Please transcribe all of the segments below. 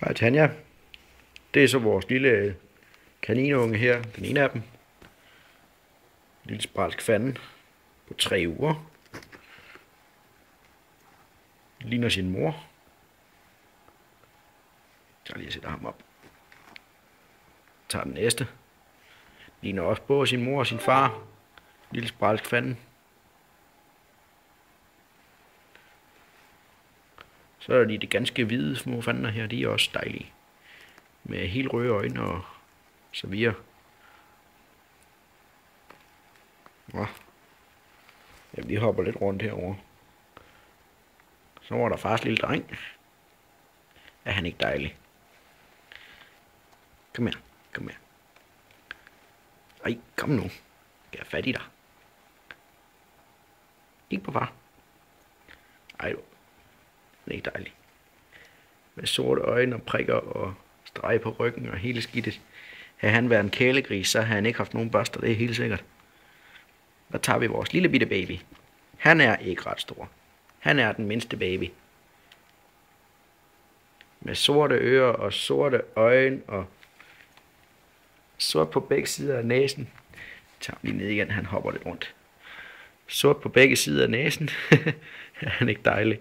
Hej Tanja. Det er så vores lille kaninunge her. Den ene af dem. En lille spralsk fanden på 3 uger. Ligner sin mor. Så lige sætter ham op. Tager den næste. Ligner også både sin mor og sin far. Lille spralsk fanden. Så er de ganske hvide små fanden her. De er også dejlige. Med helt røde øjne og så videre. Ja, vi hopper lidt rundt herover. Så var der fars lille dreng. Er han ikke dejlig? Kom her, kom her. Ej, kom nu. Kan jeg have fat i dig? Ikke på far. Ej, du. Det er ikke dejligt. Med sorte øjne og prikker og strege på ryggen og hele skidtet. Havde han været en kælegris, så havde han ikke haft nogen børster, det er helt sikkert. Der tager vi vores lille bitte baby. Han er ikke ret stor. Han er den mindste baby. Med sorte ører og sorte øjne og sort på begge sider af næsen. Tager lige ned igen, han hopper lidt rundt. Sort på begge sider af næsen. Er han ikke dejlig?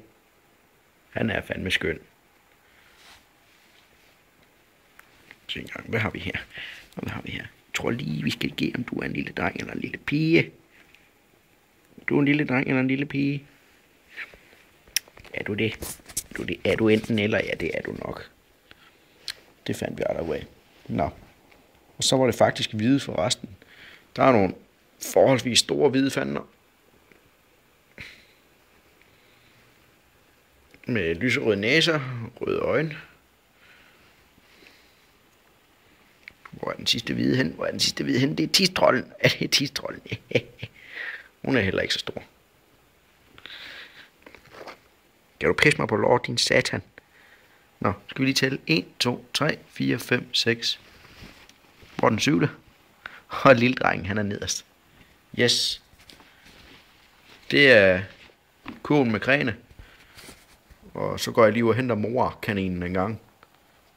Han er fandme skøn. Så en gang, hvad har vi her? Hvad har vi her? Jeg tror lige, vi skal give, om du er en lille dreng eller en lille pige. Du er en lille dreng eller en lille pige? Er du det? Er du enten eller? Ja, det er du nok. Det fandt vi aldrig ud af. Nå. Og så var det faktisk hvide for resten. Der er nogle forholdsvis store hvide fandner. Med lyserøde næser, røde øjne. Hvor er den sidste hvide hen? Hvor er den sidste hvide hen? Det er tistrollen. Ja, det er tistrollen. Hun er heller ikke så stor. Kan du pisse mig på lort, din satan? Nå, skal vi lige tælle? 1, 2, 3, 4, 5, 6. Hvor er den 7. Og lille drengen, han er nederst. Yes. Det er kurven med græne. Og så går jeg lige ud og henter mor-kaninen en gang.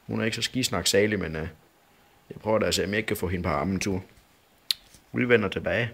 Hun er ikke så skisnaksalig, men jeg prøver da at se, om jeg ikke kan få hende på armen en tur. Vi vender tilbage.